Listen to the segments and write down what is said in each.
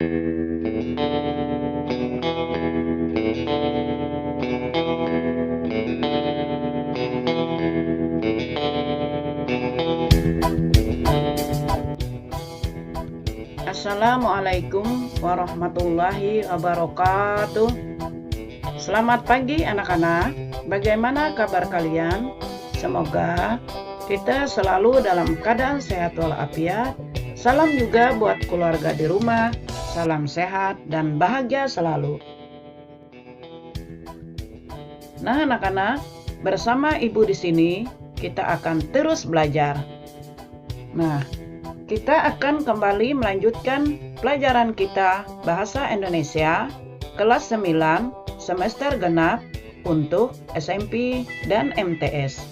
Assalamualaikum warahmatullahi wabarakatuh. Selamat pagi anak-anak. Bagaimana kabar kalian? Semoga kita selalu dalam keadaan sehat walafiat. Salam juga buat keluarga di rumah. Salam sehat dan bahagia selalu. Nah, anak-anak, bersama Ibu di sini kita akan terus belajar. Nah, kita akan kembali melanjutkan pelajaran kita Bahasa Indonesia kelas 9 semester genap untuk SMP dan MTS.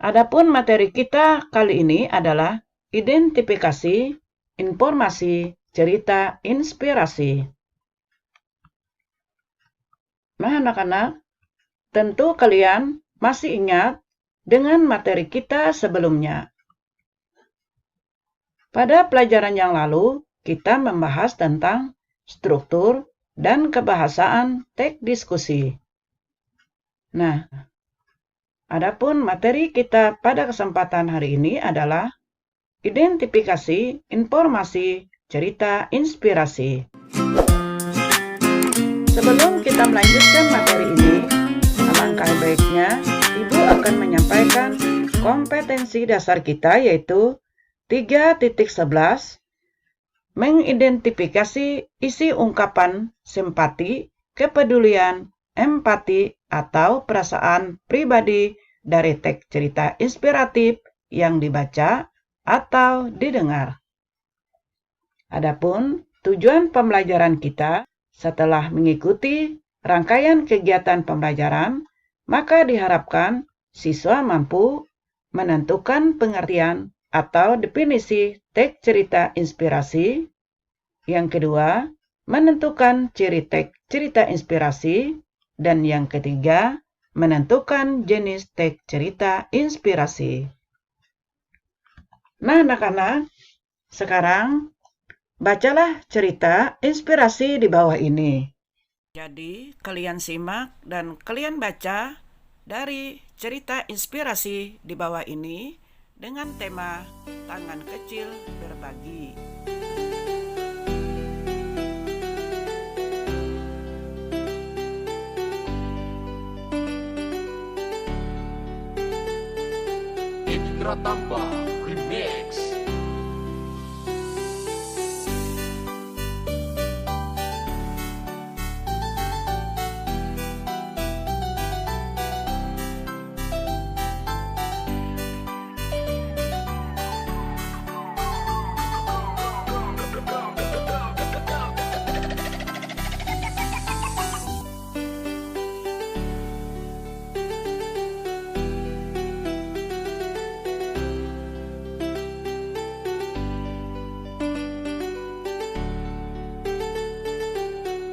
Adapun materi kita kali ini adalah identifikasi, informasi, cerita, inspirasi. Nah, anak-anak, tentu kalian masih ingat dengan materi kita sebelumnya. Pada pelajaran yang lalu, kita membahas tentang struktur dan kebahasaan teks diskusi. Nah, adapun materi kita pada kesempatan hari ini adalah identifikasi, informasi, cerita, inspirasi. Sebelum kita melanjutkan materi ini, alangkah baiknya Ibu akan menyampaikan kompetensi dasar kita, yaitu 3.11 mengidentifikasi isi ungkapan simpati, kepedulian, empati, atau perasaan pribadi dari teks cerita inspiratif yang dibaca atau didengar. Adapun tujuan pembelajaran kita setelah mengikuti rangkaian kegiatan pembelajaran, maka diharapkan siswa mampu menentukan pengertian atau definisi teks cerita inspirasi. Yang kedua, menentukan ciri teks cerita inspirasi. Dan yang ketiga, menentukan jenis teks cerita inspirasi. Nah, anak-anak, sekarang bacalah cerita inspirasi di bawah ini. Jadi, kalian simak dan kalian baca dari cerita inspirasi di bawah ini dengan tema Tangan Kecil Berbagi. Indra Tampa Remix.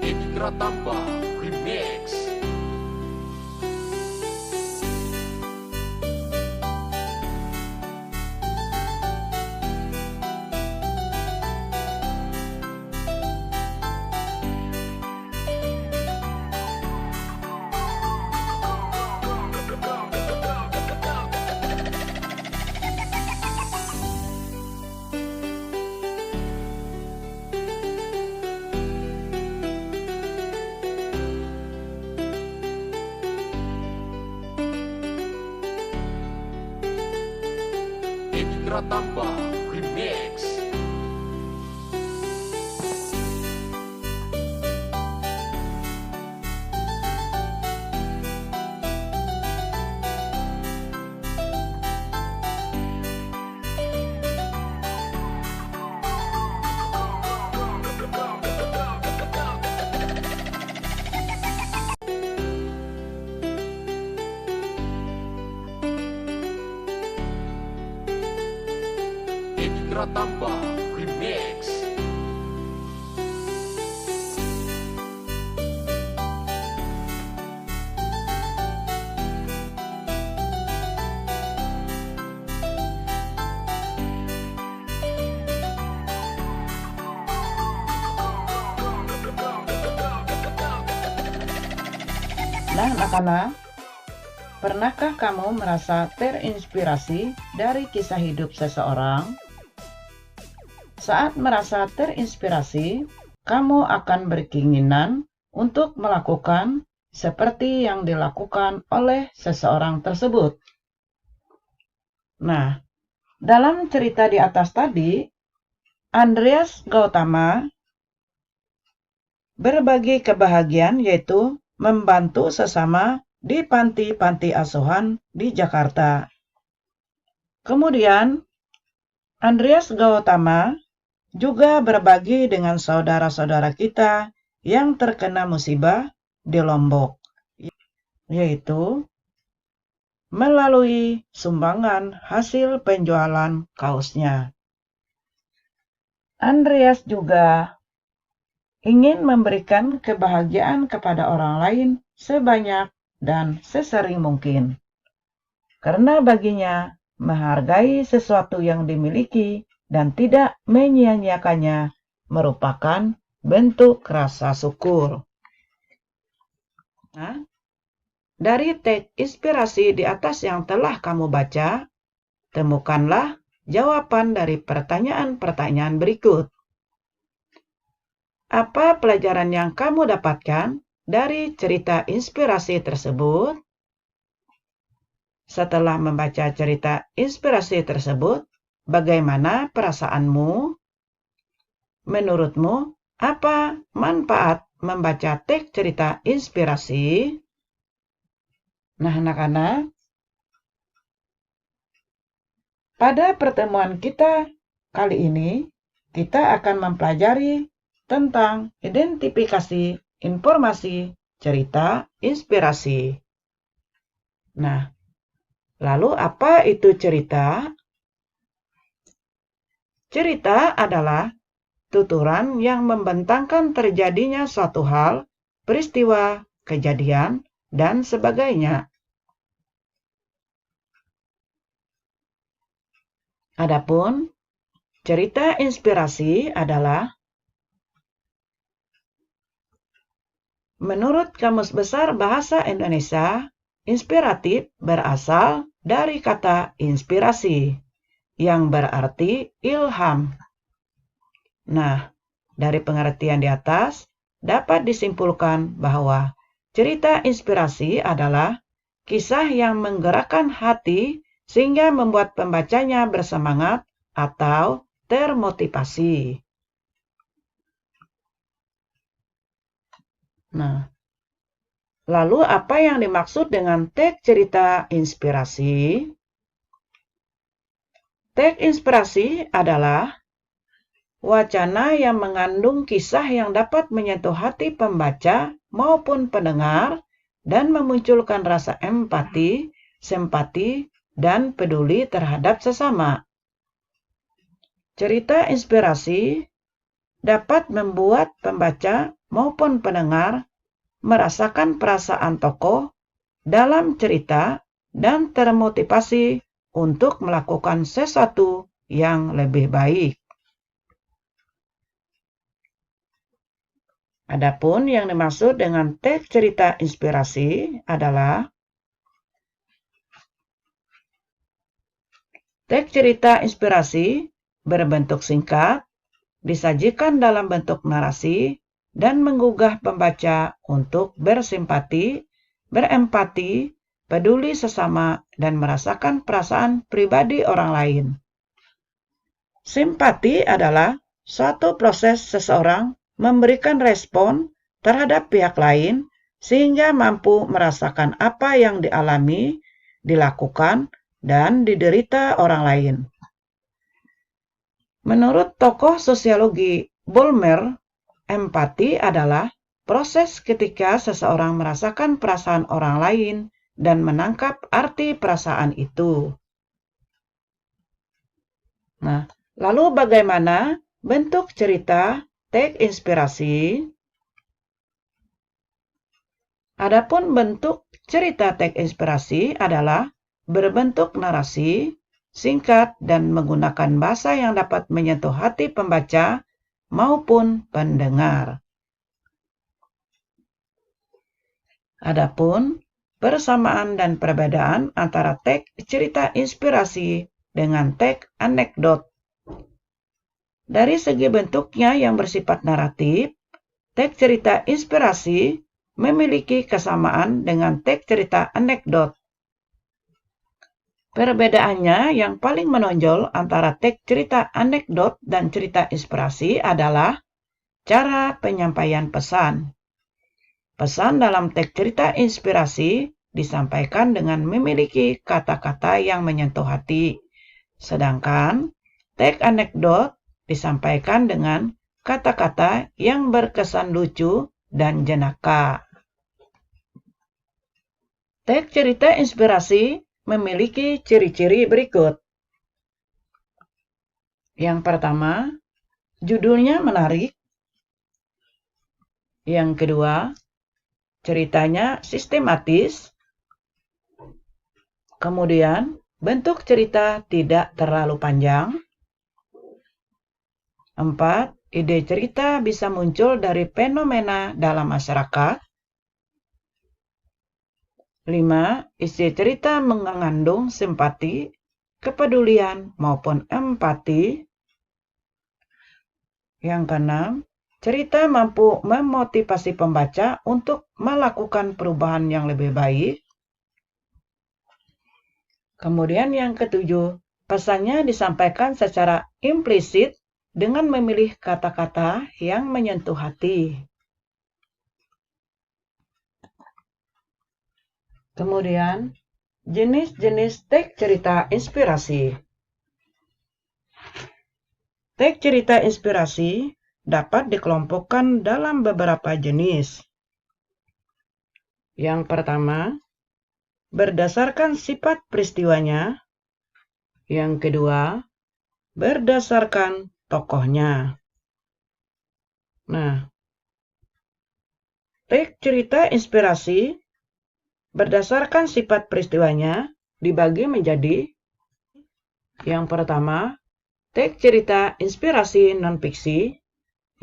Indra Tampa Remix. Indra Tampa Remix. Indra Tampa Remix. Nah, anak-anak, pernahkah kamu merasa terinspirasi dari kisah hidup seseorang? Saat merasa terinspirasi, kamu akan berkeinginan untuk melakukan seperti yang dilakukan oleh seseorang tersebut. Nah, dalam cerita di atas tadi, Andreas Gautama berbagi kebahagiaan yaitu membantu sesama di panti-panti asuhan di Jakarta. Kemudian, Andreas Gautama juga berbagi dengan saudara-saudara kita yang terkena musibah di Lombok, yaitu melalui sumbangan hasil penjualan kaosnya. Andreas juga ingin memberikan kebahagiaan kepada orang lain sebanyak dan sesering mungkin. Karena baginya, menghargai sesuatu yang dimiliki dan tidak menyia-nyiakannya merupakan bentuk rasa syukur. Nah, dari teks inspirasi di atas yang telah kamu baca, temukanlah jawaban dari pertanyaan-pertanyaan berikut. Apa pelajaran yang kamu dapatkan dari cerita inspirasi tersebut? Setelah membaca cerita inspirasi tersebut, bagaimana perasaanmu? Menurutmu, apa manfaat membaca teks cerita inspirasi? Nah, anak-anak, pada pertemuan kita kali ini, kita akan mempelajari tentang identifikasi informasi cerita inspirasi. Nah, lalu apa itu cerita? Cerita adalah tuturan yang membentangkan terjadinya suatu hal, peristiwa, kejadian, dan sebagainya. Adapun cerita inspirasi adalah menurut Kamus Besar Bahasa Indonesia, inspiratif berasal dari kata inspirasi, yang berarti ilham. Nah, dari pengertian di atas, dapat disimpulkan bahwa cerita inspirasi adalah kisah yang menggerakkan hati sehingga membuat pembacanya bersemangat atau termotivasi. Nah, lalu apa yang dimaksud dengan teks cerita inspirasi? Teks inspirasi adalah wacana yang mengandung kisah yang dapat menyentuh hati pembaca maupun pendengar dan memunculkan rasa empati, simpati, dan peduli terhadap sesama. Cerita inspirasi dapat membuat pembaca maupun pendengar merasakan perasaan tokoh dalam cerita dan termotivasi untuk melakukan sesuatu yang lebih baik. Adapun yang dimaksud dengan teks cerita inspirasi adalah teks cerita inspirasi berbentuk singkat, disajikan dalam bentuk narasi, dan menggugah pembaca untuk bersimpati, berempati, peduli sesama, dan merasakan perasaan pribadi orang lain. Simpati adalah suatu proses seseorang memberikan respon terhadap pihak lain sehingga mampu merasakan apa yang dialami, dilakukan, dan diderita orang lain. Menurut tokoh sosiologi Ballmer, empati adalah proses ketika seseorang merasakan perasaan orang lain dan menangkap arti perasaan itu. Nah, lalu bagaimana bentuk cerita teks inspirasi? Adapun bentuk cerita teks inspirasi adalah berbentuk narasi, singkat, dan menggunakan bahasa yang dapat menyentuh hati pembaca maupun pendengar. Adapun persamaan dan perbedaan antara teks cerita inspirasi dengan teks anekdot. Dari segi bentuknya yang bersifat naratif, teks cerita inspirasi memiliki kesamaan dengan teks cerita anekdot. Perbedaannya yang paling menonjol antara teks cerita anekdot dan cerita inspirasi adalah cara penyampaian pesan. Pesan dalam teks cerita inspirasi disampaikan dengan memiliki kata-kata yang menyentuh hati, sedangkan teks anekdot disampaikan dengan kata-kata yang berkesan lucu dan jenaka. Teks cerita inspirasi memiliki ciri-ciri berikut. Yang pertama, judulnya menarik. Yang kedua, ceritanya sistematis. Kemudian, bentuk cerita tidak terlalu panjang. 4. Ide cerita bisa muncul dari fenomena dalam masyarakat. 5. Isi cerita mengandung simpati, kepedulian, maupun empati. Yang keenam, cerita mampu memotivasi pembaca untuk melakukan perubahan yang lebih baik. Kemudian yang ketujuh, pesannya disampaikan secara implisit dengan memilih kata-kata yang menyentuh hati. Kemudian, jenis-jenis teks cerita inspirasi. Teks cerita inspirasi dapat dikelompokkan dalam beberapa jenis. Yang pertama, berdasarkan sifat peristiwanya. Yang kedua, berdasarkan tokohnya. Nah, teks cerita inspirasi berdasarkan sifat peristiwanya dibagi menjadi: yang pertama, teks cerita inspirasi non-fiksi.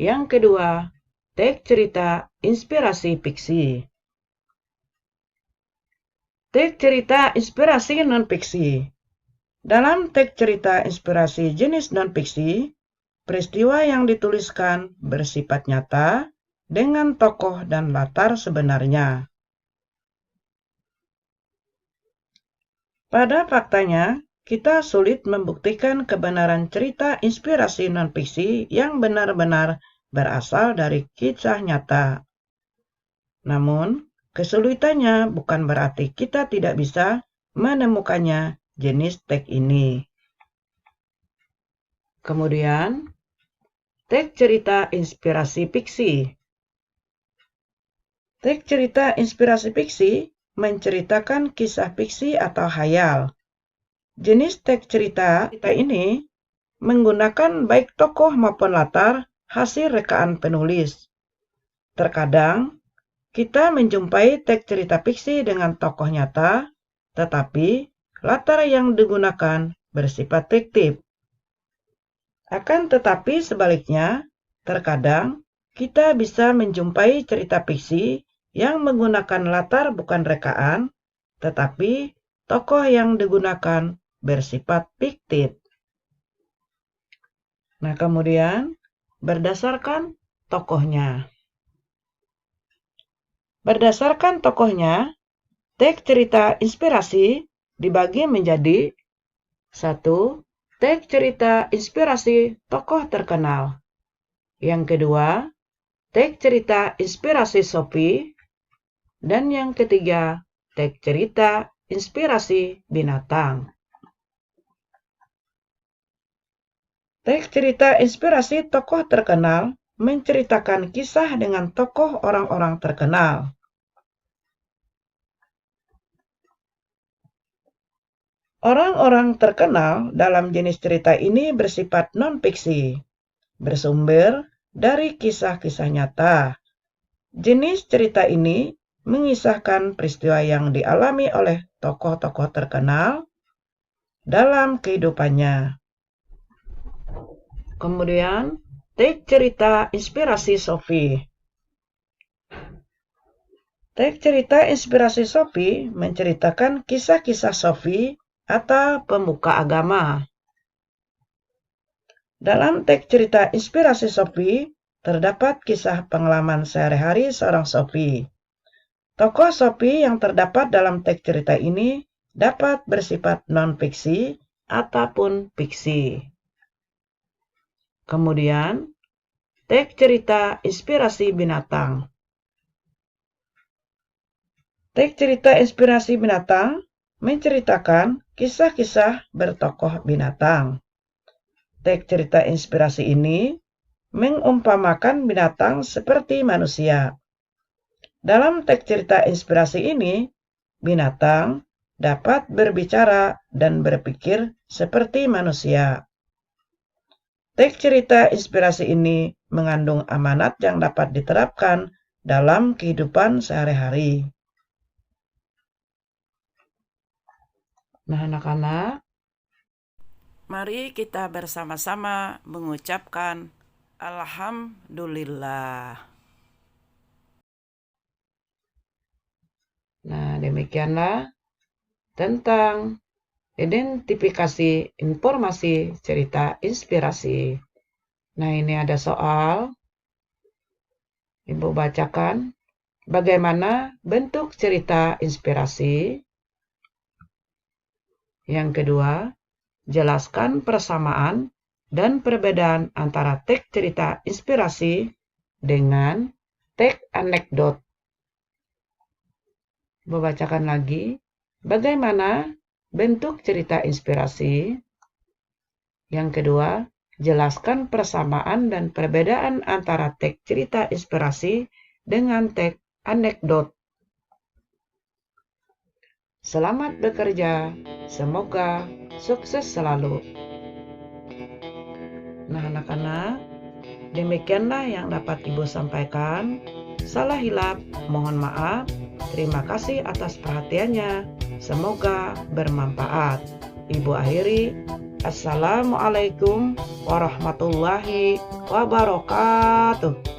Yang kedua, teks cerita inspirasi fiksi. Teks cerita inspirasi non-fiksi. Dalam teks cerita inspirasi jenis non-fiksi, peristiwa yang dituliskan bersifat nyata dengan tokoh dan latar sebenarnya. Pada faktanya, kita sulit membuktikan kebenaran cerita inspirasi non-fiksi yang benar-benar berasal dari kisah nyata. Namun, kesulitannya bukan berarti kita tidak bisa menemukannya jenis teks ini. Kemudian, teks cerita inspirasi fiksi. Teks cerita inspirasi fiksi menceritakan kisah fiksi atau khayal. Jenis teks cerita ini menggunakan baik tokoh maupun latar hasil rekaan penulis. Terkadang, kita menjumpai teks cerita fiksi dengan tokoh nyata, tetapi latar yang digunakan bersifat fiktif. Akan tetapi sebaliknya, terkadang kita bisa menjumpai cerita fiksi yang menggunakan latar bukan rekaan, tetapi tokoh yang digunakan bersifat fiktif. Nah, kemudian berdasarkan tokohnya. Berdasarkan tokohnya, teks cerita inspirasi dibagi menjadi: 1. Teks cerita inspirasi tokoh terkenal. Yang kedua, teks cerita inspirasi Sophie. Dan yang ketiga, teks cerita inspirasi binatang. Teks cerita inspirasi tokoh terkenal menceritakan kisah dengan tokoh orang-orang terkenal. Orang-orang terkenal dalam jenis cerita ini bersifat non-fiksi, bersumber dari kisah-kisah nyata. Jenis cerita ini mengisahkan peristiwa yang dialami oleh tokoh-tokoh terkenal dalam kehidupannya. Kemudian, teks cerita inspirasi Sophie. Teks cerita inspirasi Sophie menceritakan kisah-kisah Sophie atau pemuka agama. Dalam teks cerita inspirasi Sophie, terdapat kisah pengalaman sehari-hari seorang Sophie. Tokoh Sophie yang terdapat dalam teks cerita ini dapat bersifat non-fiksi ataupun fiksi. Kemudian, teks cerita inspirasi binatang. Teks cerita inspirasi binatang menceritakan kisah-kisah bertokoh binatang. Teks cerita inspirasi ini mengumpamakan binatang seperti manusia. Dalam teks cerita inspirasi ini, binatang dapat berbicara dan berpikir seperti manusia. Teks cerita inspirasi ini mengandung amanat yang dapat diterapkan dalam kehidupan sehari-hari. Nah, anak-anak, mari kita bersama-sama mengucapkan Alhamdulillah. Nah, demikianlah tentang identifikasi informasi cerita inspirasi. Nah, ini ada soal. Ibu bacakan bagaimana bentuk cerita inspirasi. Yang kedua, jelaskan persamaan dan perbedaan antara teks cerita inspirasi dengan teks anekdot. Membacakan lagi, bagaimana bentuk cerita inspirasi. Yang kedua, jelaskan persamaan dan perbedaan antara teks cerita inspirasi dengan teks anekdot. Selamat bekerja, semoga sukses selalu. Nah, anak-anak, demikianlah yang dapat Ibu sampaikan. Salah hilap, mohon maaf. Terima kasih atas perhatiannya. Semoga bermanfaat. Ibu akhiri. Assalamualaikum warahmatullahi wabarakatuh.